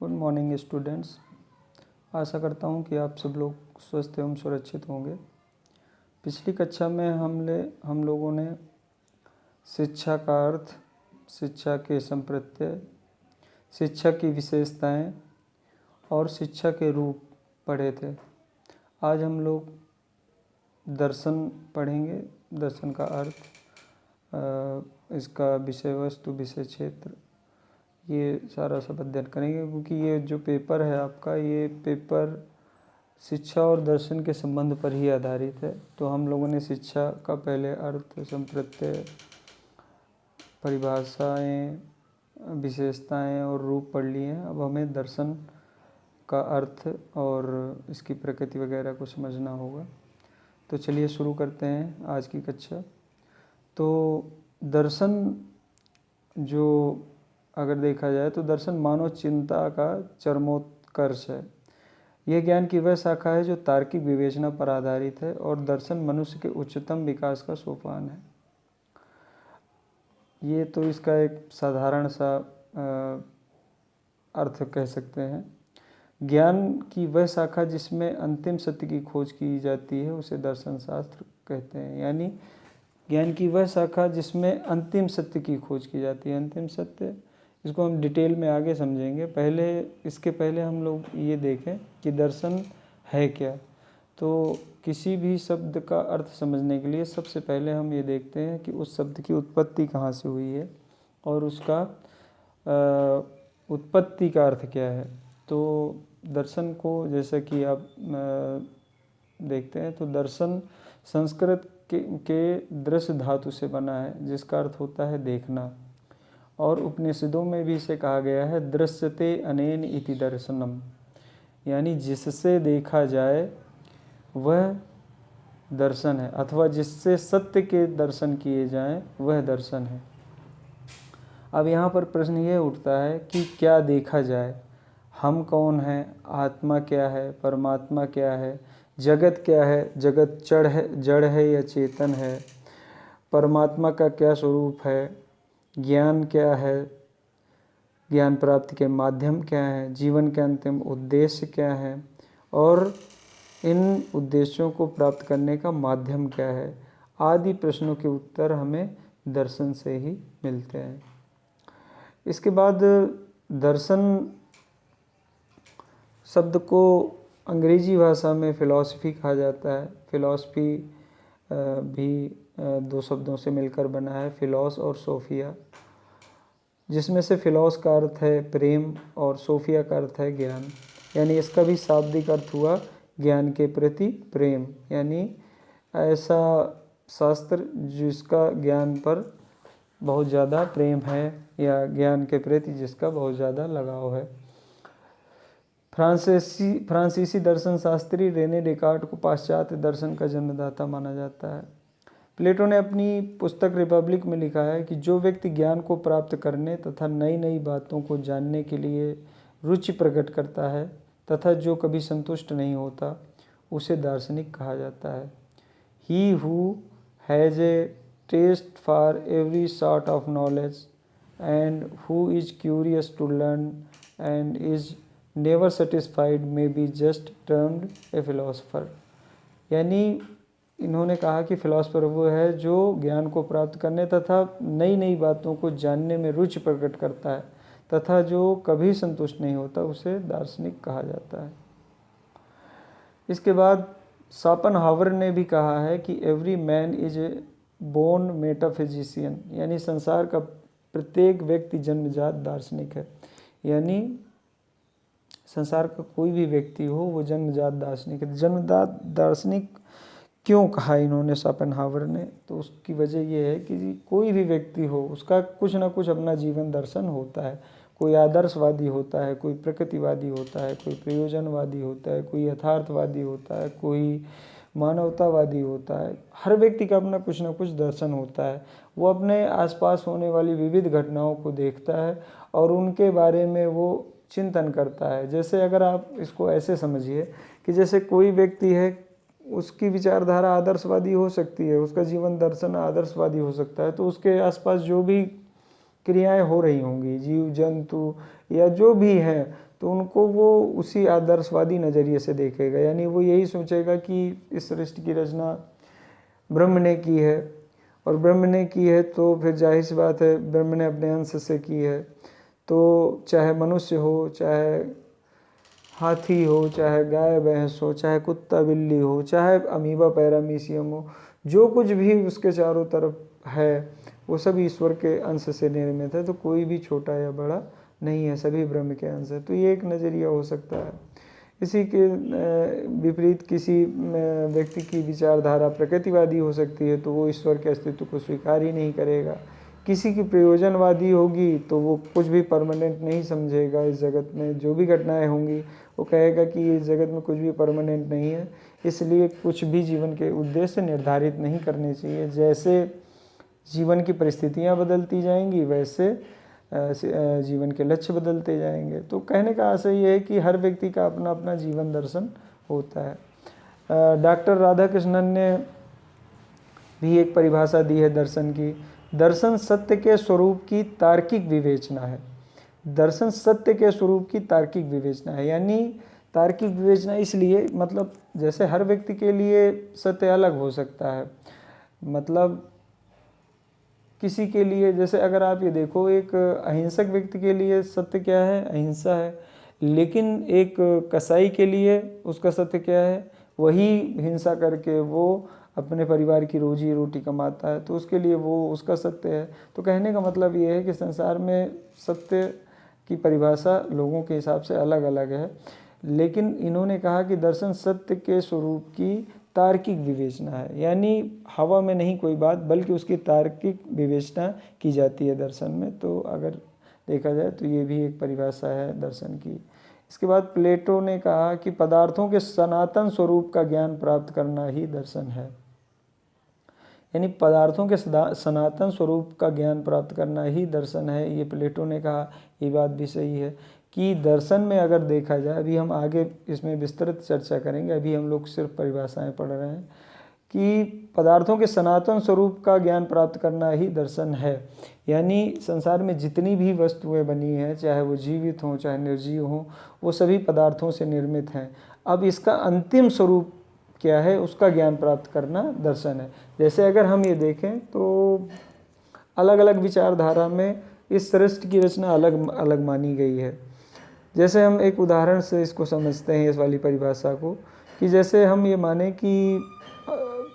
Good morning students. आशा करता हूँ कि आप सब लोग स्वस्थ एवं सुरक्षित होंगे। पिछली कक्षा में हम लोगों ने शिक्षा का अर्थ, शिक्षा के संप्रत्यय, शिक्षा की विशेषताएं और शिक्षा के रूप पढ़े थे। आज हम लोग दर्शन पढ़ेंगे। दर्शन का अर्थ, इसका विषय वस्तु, विषय क्षेत्र, ये सारा सब अध्ययन करेंगे। क्योंकि ये जो पेपर है आपका, ये पेपर शिक्षा और दर्शन के संबंध पर ही आधारित है। तो हम लोगों ने शिक्षा का पहले अर्थ, संप्रत्यय, परिभाषाएं, विशेषताएं और रूप पढ़ लिए हैं। अब हमें दर्शन का अर्थ और इसकी प्रकृति वगैरह को समझना होगा। तो चलिए शुरू करते हैं आज की कक्षा। तो दर्शन जो अगर देखा जाए तो दर्शन मानव चिंता का चरमोत्कर्ष है। यह ज्ञान की वह शाखा है जो तार्किक विवेचना पर आधारित है और दर्शन मनुष्य के उच्चतम विकास का सोपान है। ये तो इसका एक साधारण सा अर्थ कह सकते हैं। ज्ञान की वह शाखा जिसमें अंतिम सत्य की खोज की जाती है उसे दर्शन शास्त्र कहते हैं। यानी ज्ञान की वह शाखा जिसमें अंतिम सत्य की खोज की जाती है। अंतिम सत्य, इसको हम डिटेल में आगे समझेंगे। इसके पहले हम लोग ये देखें कि दर्शन है क्या। तो किसी भी शब्द का अर्थ समझने के लिए सबसे पहले हम ये देखते हैं कि उस शब्द की उत्पत्ति कहाँ से हुई है और उसका उत्पत्ति का अर्थ क्या है। तो दर्शन को जैसा कि आप देखते हैं तो दर्शन संस्कृत के दृश्य धातु से बना है, जिसका अर्थ होता है देखना। और उपनिषदों में भी इसे कहा गया है दृश्यते अनेन इति दर्शनम, यानी जिससे देखा जाए वह दर्शन है, अथवा जिससे सत्य के दर्शन किए जाएं वह दर्शन है। अब यहाँ पर प्रश्न ये उठता है कि क्या देखा जाए। हम कौन हैं, आत्मा क्या है, परमात्मा क्या है, जगत क्या है, जगत जड़ है या चेतन है, परमात्मा का क्या स्वरूप है, ज्ञान क्या है, ज्ञान प्राप्ति के माध्यम क्या हैं, जीवन के अंतिम उद्देश्य क्या है और इन उद्देश्यों को प्राप्त करने का माध्यम क्या है, आदि प्रश्नों के उत्तर हमें दर्शन से ही मिलते हैं। इसके बाद दर्शन शब्द को अंग्रेजी भाषा में फ़िलॉसफी कहा जाता है। फ़िलॉसफी भी दो शब्दों से मिलकर बना है, फ़िलॉस और सोफिया, जिसमें से फ़िलॉस का अर्थ है प्रेम और सोफिया का अर्थ है ज्ञान। यानी इसका भी शाब्दिक अर्थ हुआ ज्ञान के प्रति प्रेम, यानी ऐसा शास्त्र जिसका ज्ञान पर बहुत ज़्यादा प्रेम है या ज्ञान के प्रति जिसका बहुत ज़्यादा लगाव है। फ्रांसीसी दर्शन शास्त्री रेने डेकार्ट को पाश्चात्य दर्शन का जन्मदाता माना जाता है। प्लेटो ने अपनी पुस्तक रिपब्लिक में लिखा है कि जो व्यक्ति ज्ञान को प्राप्त करने तथा नई नई बातों को जानने के लिए रुचि प्रकट करता है तथा जो कभी संतुष्ट नहीं होता, उसे दार्शनिक कहा जाता है। He who has a taste for every sort of knowledge and who is curious to learn and is never satisfied may be just termed a philosopher. यानी इन्होंने कहा कि फिलोसफर वो है जो ज्ञान को प्राप्त करने तथा नई नई बातों को जानने में रुचि प्रकट करता है तथा जो कभी संतुष्ट नहीं होता, उसे दार्शनिक कहा जाता है। इसके बाद शोपेनहावर ने भी कहा है कि every man is a born metaphysician, यानी संसार का प्रत्येक व्यक्ति जन्मजात दार्शनिक है। यानी संसार का कोई भी व्यक्ति हो वो जन्मजात दार्शनिक है। जन्मजात दार्शनिक क्यों कहा इन्होंने शोपेनहावर ने, तो उसकी वजह ये है कि कोई भी व्यक्ति हो उसका कुछ ना कुछ अपना जीवन दर्शन होता है। कोई आदर्शवादी होता है, कोई प्रकृतिवादी होता है, कोई प्रयोजनवादी होता है, कोई यथार्थवादी होता है, कोई मानवतावादी होता है। हर व्यक्ति का अपना कुछ ना कुछ दर्शन होता है। वो अपने आसपास होने वाली विविध घटनाओं को देखता है और उनके बारे में वो चिंतन करता है। जैसे अगर आप इसको ऐसे समझिए कि जैसे कोई व्यक्ति है, उसकी विचारधारा आदर्शवादी हो सकती है, उसका जीवन दर्शन आदर्शवादी हो सकता है, तो उसके आसपास जो भी क्रियाएं हो रही होंगी, जीव जंतु या जो भी है, तो उनको वो उसी आदर्शवादी नज़रिए से देखेगा, यानी वो यही सोचेगा कि इस सृष्टि की रचना ब्रह्म ने की है, और ब्रह्म ने की है तो फिर जाहिर सी बात है ब्रह्म ने अपने अंश से की है, तो चाहे मनुष्य हो, चाहे हाथी हो, चाहे गाय भैंस हो, चाहे कुत्ता बिल्ली हो, चाहे अमीबा पैरामीशियम हो, जो कुछ भी उसके चारों तरफ है वो सब ईश्वर के अंश से निर्मित है, तो कोई भी छोटा या बड़ा नहीं है, सभी ब्रह्म के अंश है। तो ये एक नज़रिया हो सकता है। इसी के विपरीत किसी व्यक्ति की विचारधारा प्रकृतिवादी हो सकती है, तो वो ईश्वर के अस्तित्व को स्वीकार ही नहीं करेगा। किसी की प्रयोजनवादी होगी तो वो कुछ भी परमानेंट नहीं समझेगा, इस जगत में जो भी घटनाएं होंगी वो कहेगा कि इस जगत में कुछ भी परमानेंट नहीं है, इसलिए कुछ भी जीवन के उद्देश्य निर्धारित नहीं करने चाहिए। जैसे जीवन की परिस्थितियां बदलती जाएंगी वैसे जीवन के लक्ष्य बदलते जाएंगे। तो कहने का आशय ये है कि हर व्यक्ति का अपना अपना जीवन दर्शन होता है। डॉक्टर राधाकृष्णन ने भी एक परिभाषा दी है दर्शन की। दर्शन सत्य के स्वरूप की तार्किक विवेचना है। दर्शन सत्य के स्वरूप की तार्किक विवेचना है, यानी तार्किक विवेचना इसलिए, मतलब जैसे हर व्यक्ति के लिए सत्य अलग हो सकता है। मतलब किसी के लिए, जैसे अगर आप ये देखो, एक अहिंसक व्यक्ति के लिए सत्य क्या है? अहिंसा है। लेकिन एक कसाई के लिए उसका सत्य क्या है? वही हिंसा करके वो अपने परिवार की रोजी रोटी कमाता है, तो उसके लिए वो उसका सत्य है। तो कहने का मतलब ये है कि संसार में सत्य की परिभाषा लोगों के हिसाब से अलग अलग है, लेकिन इन्होंने कहा कि दर्शन सत्य के स्वरूप की तार्किक विवेचना है, यानी हवा में नहीं कोई बात, बल्कि उसकी तार्किक विवेचना की जाती है दर्शन में। तो अगर देखा जाए तो ये भी एक परिभाषा है दर्शन की। इसके बाद प्लेटो ने कहा कि पदार्थों के सनातन स्वरूप का ज्ञान प्राप्त करना ही दर्शन है, यानी पदार्थों के सनातन स्वरूप का ज्ञान प्राप्त करना ही दर्शन है, ये प्लेटो ने कहा। ये बात भी सही है कि दर्शन में अगर देखा जाए, अभी हम आगे इसमें विस्तृत चर्चा करेंगे, अभी हम लोग सिर्फ परिभाषाएं पढ़ रहे हैं, कि पदार्थों के सनातन स्वरूप का ज्ञान प्राप्त करना ही दर्शन है। यानी संसार में जितनी भी वस्तुएं बनी हैं, चाहे वो जीवित हों चाहे निर्जीव हों, वो सभी पदार्थों से निर्मित हैं। अब इसका अंतिम स्वरूप क्या है, उसका ज्ञान प्राप्त करना दर्शन है। जैसे अगर हम ये देखें तो अलग अलग विचारधारा में इस सृष्टि की रचना अलग अलग मानी गई है। जैसे हम एक उदाहरण से इसको समझते हैं, इस वाली परिभाषा को, कि जैसे हम ये माने कि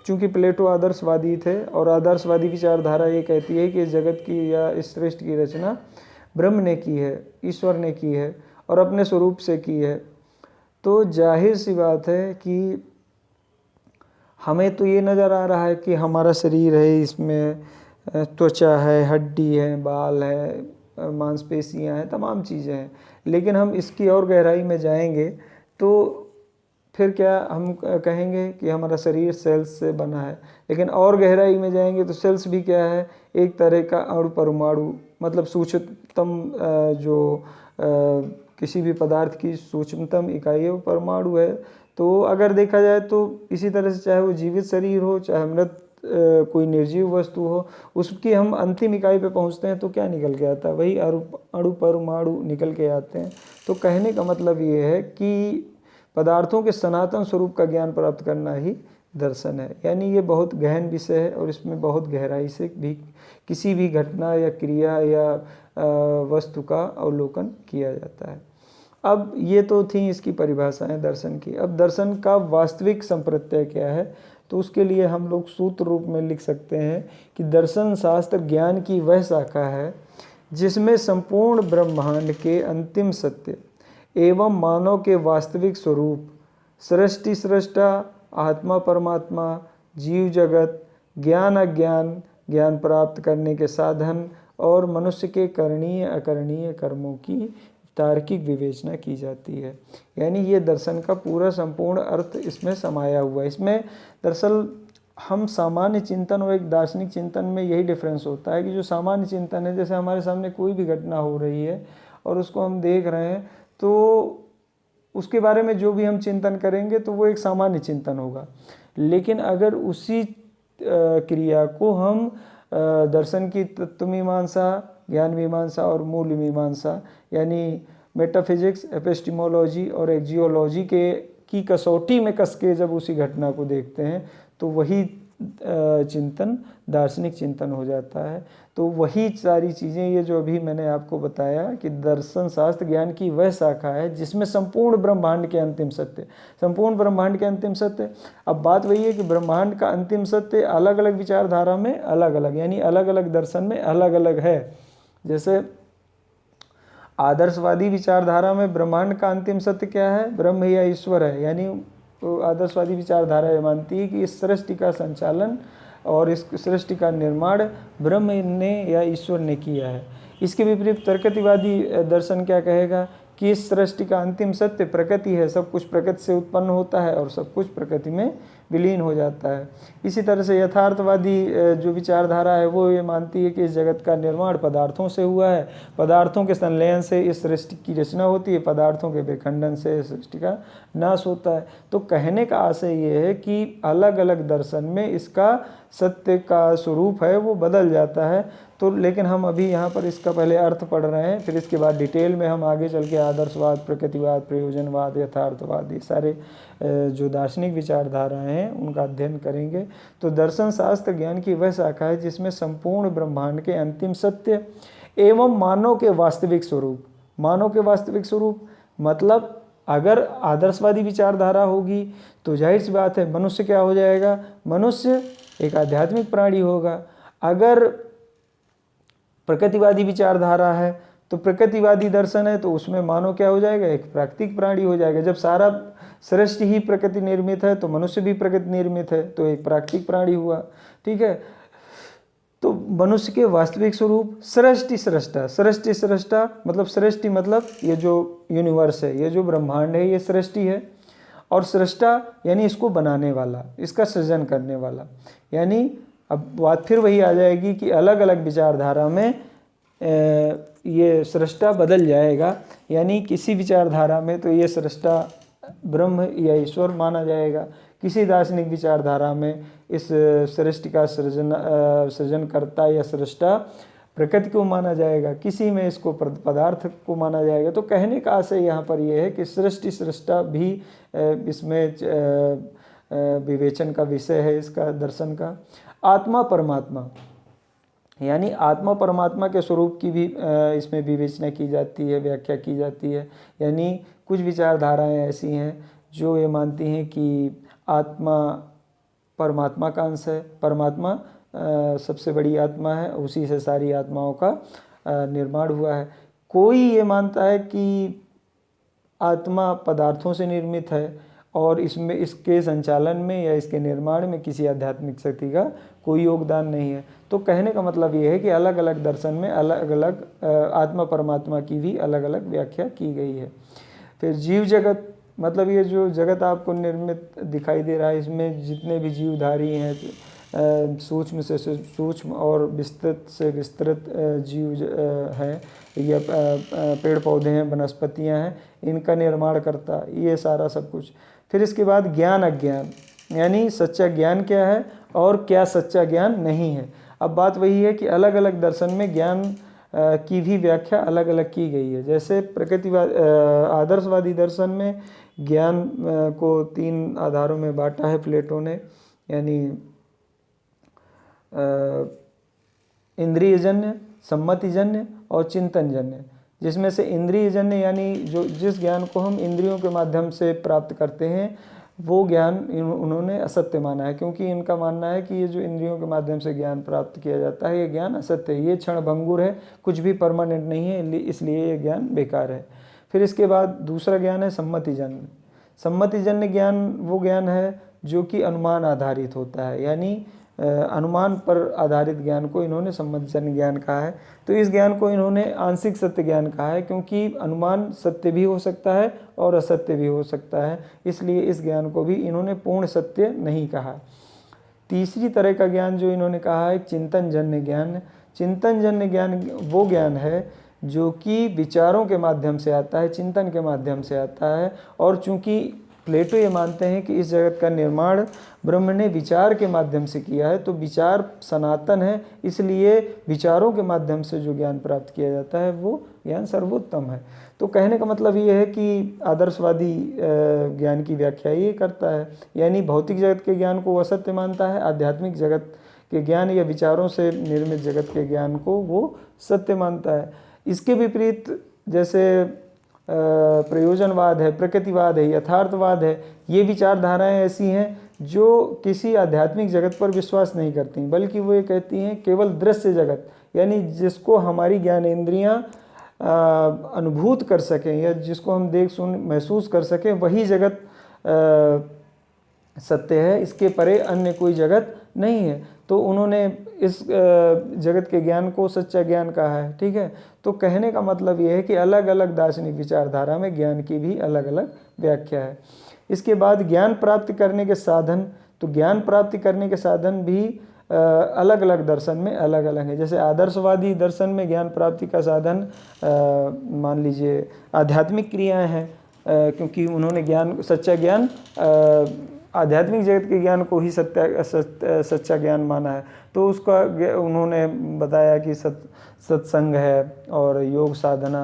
चूँकि प्लेटो आदर्शवादी थे, और आदर्शवादी विचारधारा ये कहती है कि इस जगत की या इस सृष्टि की रचना ब्रह्म ने की है, ईश्वर ने की है और अपने स्वरूप से की है। तो जाहिर सी बात है कि हमें तो ये नज़र आ रहा है कि हमारा शरीर है, इसमें त्वचा है, हड्डी है, बाल है, मांसपेशियां हैं, तमाम चीज़ें हैं। लेकिन हम इसकी और गहराई में जाएंगे तो फिर क्या हम कहेंगे कि हमारा शरीर सेल्स से बना है। लेकिन और गहराई में जाएंगे तो सेल्स भी क्या है? एक तरह का अणु परमाणु, मतलब सूक्ष्मतम जो किसी भी पदार्थ की सूक्ष्मतम इकाई है वो परमाणु है। तो अगर देखा जाए तो इसी तरह से चाहे वो जीवित शरीर हो चाहे मृत कोई निर्जीव वस्तु हो, उसकी हम अंतिम इकाई पे पहुंचते हैं तो क्या निकल के आता है? वही अणु परमाणु निकल के आते हैं। तो कहने का मतलब ये है कि पदार्थों के सनातन स्वरूप का ज्ञान प्राप्त करना ही दर्शन है। यानी ये बहुत गहन विषय है और इसमें बहुत गहराई से भी किसी भी घटना या क्रिया या वस्तु का अवलोकन किया जाता है। अब ये तो थी इसकी परिभाषाएं दर्शन की। अब दर्शन का वास्तविक संप्रत्यय क्या है, तो उसके लिए हम लोग सूत्र रूप में लिख सकते हैं कि दर्शन शास्त्र ज्ञान की वह शाखा है जिसमें संपूर्ण ब्रह्मांड के अंतिम सत्य एवं मानव के वास्तविक स्वरूप, सृष्टि सृष्टा, आत्मा परमात्मा, जीव जगत, ज्ञान अज्ञान, ज्ञान प्राप्त करने के साधन और मनुष्य के करणीय अकरणीय कर्मों की तार्किक विवेचना की जाती है। यानी ये दर्शन का पूरा संपूर्ण अर्थ इसमें समाया हुआ है। इसमें दरअसल हम सामान्य चिंतन और एक दार्शनिक चिंतन में यही डिफरेंस होता है कि जो सामान्य चिंतन है, जैसे हमारे सामने कोई भी घटना हो रही है और उसको हम देख रहे हैं, तो उसके बारे में जो भी हम चिंतन करेंगे तो वो एक सामान्य चिंतन होगा। लेकिन अगर उसी क्रिया को हम दर्शन की तत्व मीमांसा, ज्ञान मीमांसा और मूल मीमांसा यानी मेटाफिजिक्स, एपिस्टिमोलॉजी और एक्जियोलॉजी के की कसौटी में कस के जब उसी घटना को देखते हैं तो वही चिंतन दार्शनिक चिंतन हो जाता है। तो वही सारी चीज़ें ये जो अभी मैंने आपको बताया कि दर्शन शास्त्र ज्ञान की वह शाखा है जिसमें संपूर्ण ब्रह्मांड के अंतिम सत्य, संपूर्ण ब्रह्मांड के अंतिम सत्य। अब बात वही है कि ब्रह्मांड का अंतिम सत्य अलग अलग विचारधारा में अलग अलग, यानी अलग अलग दर्शन में अलग अलग है। जैसे आदर्शवादी विचारधारा में ब्रह्मांड का अंतिम सत्य क्या है? ब्रह्म या ईश्वर है। यानी आदर्शवादी विचारधारा ये मानती है कि इस सृष्टि का संचालन और इस सृष्टि का निर्माण ब्रह्म ने या ईश्वर ने किया है। इसके विपरीत प्रकृतिवादी दर्शन क्या कहेगा कि इस सृष्टि का अंतिम सत्य प्रकृति है, सब कुछ प्रकृति से उत्पन्न होता है और सब कुछ प्रकृति में विलीन हो जाता है। इसी तरह से यथार्थवादी जो विचारधारा है वो ये मानती है कि इस जगत का निर्माण पदार्थों से हुआ है, पदार्थों के संलयन से इस सृष्टि की रचना होती है, पदार्थों के विखंडन से इस सृष्टि का नाश होता है। तो कहने का आशय ये है कि अलग अलग दर्शन में इसका सत्य का स्वरूप है वो बदल जाता है। तो लेकिन हम अभी यहाँ पर इसका पहले अर्थ पढ़ रहे हैं, फिर इसके बाद डिटेल में हम आगे चल के आदर्शवाद, प्रकृतिवाद, प्रयोजनवाद, यथार्थवाद, ये सारे जो दार्शनिक विचारधाराएं हैं उनका अध्ययन करेंगे। तो दर्शन शास्त्र ज्ञान की वह शाखा है जिसमें संपूर्ण ब्रह्मांड के अंतिम सत्य एवं मानव के वास्तविक स्वरूप, मानव के वास्तविक स्वरूप मतलब अगर आदर्शवादी विचारधारा होगी तो जाहिर सी बात है मनुष्य क्या हो जाएगा? मनुष्य एक आध्यात्मिक प्राणी होगा। अगर प्रकृतिवादी विचारधारा है तो प्रकृतिवादी दर्शन है तो उसमें मानव क्या हो जाएगा? एक प्राकृतिक प्राणी हो जाएगा। जब सारा सृष्टि ही प्रकृति निर्मित है तो मनुष्य भी प्रकृति निर्मित है तो एक प्राकृतिक प्राणी हुआ। ठीक है, तो मनुष्य के वास्तविक स्वरूप सृष्टि सृष्टा, सृष्टि सृष्टा मतलब सृष्टि मतलब ये जो यूनिवर्स है, ये जो ब्रह्मांड है ये सृष्टि है, और सृष्टा यानी इसको बनाने वाला, इसका सृजन करने वाला। यानी अब बात फिर वही आ जाएगी कि अलग अलग विचारधारा में ये सृष्टा बदल जाएगा। यानी किसी विचारधारा में तो ये सृष्टा ब्रह्म या ईश्वर माना जाएगा, किसी दार्शनिक विचारधारा में इस सृष्टि का सृजनकर्ता या सृष्टा प्रकृति को माना जाएगा, किसी में इसको पदार्थ को माना जाएगा। तो कहने का आशय यहाँ पर यह है कि सृष्टि सृष्टा भी इसमें विवेचन का विषय है इसका दर्शन का। आत्मा परमात्मा, यानी आत्मा परमात्मा के स्वरूप की भी इसमें विवेचना की जाती है, व्याख्या की जाती है। यानी कुछ विचारधाराएं ऐसी हैं जो ये मानती हैं कि आत्मा परमात्मा का अंश है, परमात्मा सबसे बड़ी आत्मा है, उसी से सारी आत्माओं का निर्माण हुआ है। कोई ये मानता है कि आत्मा पदार्थों से निर्मित है और इसमें इसके संचालन में या इसके निर्माण में किसी आध्यात्मिक शक्ति का कोई योगदान नहीं है। तो कहने का मतलब ये है कि अलग अलग दर्शन में अलग अलग आत्मा परमात्मा की भी अलग अलग व्याख्या की गई है। फिर जीव जगत मतलब ये जो जगत आपको निर्मित दिखाई दे रहा है, इसमें जितने भी जीवधारी हैं, सूक्ष्म से सूक्ष्म और विस्तृत से विस्तृत जीव हैं, या पेड़ पौधे हैं, वनस्पतियाँ हैं, इनका निर्माण करता ये सारा सब कुछ। फिर इसके बाद ज्ञान अज्ञान, यानी सच्चा ज्ञान क्या है और क्या सच्चा ज्ञान नहीं है। अब बात वही है कि अलग अलग दर्शन में ज्ञान की भी व्याख्या अलग अलग की गई है। जैसे आदर्शवादी दर्शन में ज्ञान को 3 आधारों में बांटा है प्लेटो ने, यानी इंद्रियजन्य, सम्मतिजन्य और चिंतनजन्य। जिसमें से इंद्रियजन्य यानी जो जिस ज्ञान को हम इंद्रियों के माध्यम से प्राप्त करते हैं वो ज्ञान उन्होंने असत्य माना है, क्योंकि इनका मानना है कि ये जो इंद्रियों के माध्यम से ज्ञान प्राप्त किया जाता है ये ज्ञान असत्य है, ये क्षण भंगुर है, कुछ भी परमानेंट नहीं है, इसलिए ये ज्ञान बेकार है। फिर इसके बाद दूसरा ज्ञान है सम्मतिजन्य। सम्मतिजन्य ज्ञान वो ज्ञान है जो कि अनुमान आधारित होता है, यानी अनुमान पर आधारित ज्ञान को इन्होंने सम्मतिजन्य ज्ञान कहा है। तो इस ज्ञान को इन्होंने आंशिक सत्य ज्ञान कहा है, क्योंकि अनुमान सत्य भी हो सकता है और असत्य भी हो सकता है, इसलिए इस ज्ञान को भी इन्होंने पूर्ण सत्य नहीं कहा। तीसरी तरह का ज्ञान जो इन्होंने कहा है चिंतनजन्य ज्ञान। चिंतनजन्य ज्ञान वो ज्ञान है जो कि विचारों के माध्यम से आता है, चिंतन के माध्यम से आता है, और चूँकि प्लेटो ये मानते हैं कि इस जगत का निर्माण ब्रह्म ने विचार के माध्यम से किया है, तो विचार सनातन है, इसलिए विचारों के माध्यम से जो ज्ञान प्राप्त किया जाता है वो ज्ञान सर्वोत्तम है। तो कहने का मतलब ये है कि आदर्शवादी ज्ञान की व्याख्या ये करता है, यानी भौतिक जगत के ज्ञान को वो असत्य मानता है, आध्यात्मिक जगत के ज्ञान या विचारों से निर्मित जगत के ज्ञान को वो सत्य मानता है। इसके विपरीत जैसे प्रयोजनवाद है, प्रकृतिवाद है, यथार्थवाद है, ये विचारधाराएं ऐसी हैं जो किसी आध्यात्मिक जगत पर विश्वास नहीं करती, बल्कि वो ये कहती हैं केवल दृश्य जगत, यानी जिसको हमारी ज्ञानेंद्रियां अनुभूत कर सकें या जिसको हम देख सुन महसूस कर सकें, वही जगत सत्य है, इसके परे अन्य कोई जगत नहीं है। तो उन्होंने इस जगत के ज्ञान को सच्चा ज्ञान कहा है। ठीक है, तो कहने का मतलब ये है कि अलग अलग दार्शनिक विचारधारा में ज्ञान की भी अलग अलग व्याख्या है। इसके बाद ज्ञान प्राप्ति करने के साधन, तो ज्ञान प्राप्ति करने के साधन भी अलग अलग दर्शन में अलग अलग है। जैसे आदर्शवादी दर्शन में ज्ञान प्राप्ति का साधन मान लीजिए आध्यात्मिक क्रियाएं हैं, क्योंकि उन्होंने ज्ञान सच्चा ज्ञान आध्यात्मिक जगत के ज्ञान को ही सच्चा ज्ञान माना है। तो उसका उन्होंने बताया कि सत्संग है और योग साधना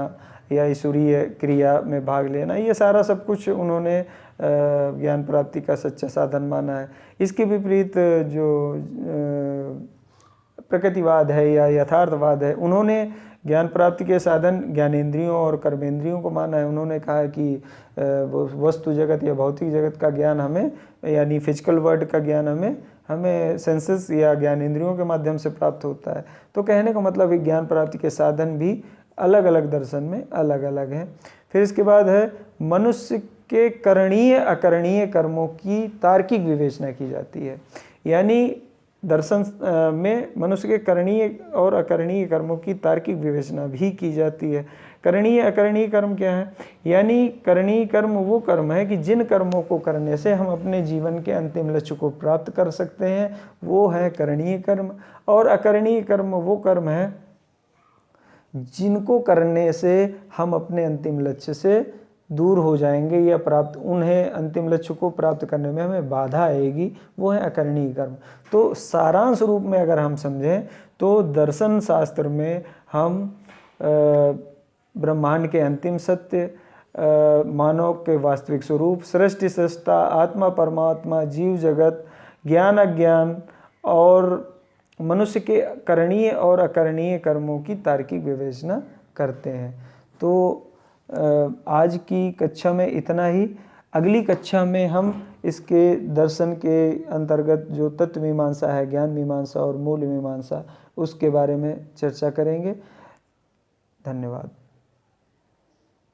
या ईश्वरीय क्रिया में भाग लेना, ये सारा सब कुछ उन्होंने ज्ञान प्राप्ति का सच्चा साधन माना है। इसके विपरीत जो प्रकृतिवाद है या यथार्थवाद है, उन्होंने ज्ञान प्राप्ति के साधन ज्ञानेंद्रियों और कर्मेंद्रियों को माना है। उन्होंने कहा है कि वस्तु जगत या भौतिक जगत का ज्ञान हमें, यानी फिजिकल वर्ल्ड का ज्ञान हमें सेंसेस या ज्ञानेंद्रियों के माध्यम से प्राप्त होता है। तो कहने का मतलब है ज्ञान प्राप्ति के साधन भी अलग अलग दर्शन में अलग अलग हैं। फिर इसके बाद है मनुष्य के करणीय अकरणीय कर्मों की तार्किक विवेचना की जाती है, यानी दर्शन में मनुष्य के करणीय और अकरणीय कर्मों की तार्किक विवेचना भी की जाती है। करणीय अकरणीय कर्म क्या है? यानी करणीय कर्म वो कर्म है कि जिन कर्मों को करने से हम अपने जीवन के अंतिम लक्ष्य को प्राप्त कर सकते हैं, वो है करणीय कर्म। और अकरणीय कर्म वो कर्म है जिनको करने से हम अपने अंतिम लक्ष्य से दूर हो जाएंगे या उन्हें अंतिम लक्ष्य को प्राप्त करने में हमें बाधा आएगी, वो है अकरणीय कर्म। तो सारांश रूप में अगर हम समझें तो दर्शन शास्त्र में हम ब्रह्मांड के अंतिम सत्य, मानव के वास्तविक स्वरूप, सृष्टि सृष्टा, आत्मा परमात्मा, जीव जगत, ज्ञान अज्ञान और मनुष्य के करणीय और अकरणीय कर्मों की तार्किक विवेचना करते हैं। तो आज की कक्षा में इतना ही। अगली कक्षा में हम इसके दर्शन के अंतर्गत जो तत्व मीमांसा है, ज्ञान मीमांसा और मूल मीमांसा, उसके बारे में चर्चा करेंगे। धन्यवाद।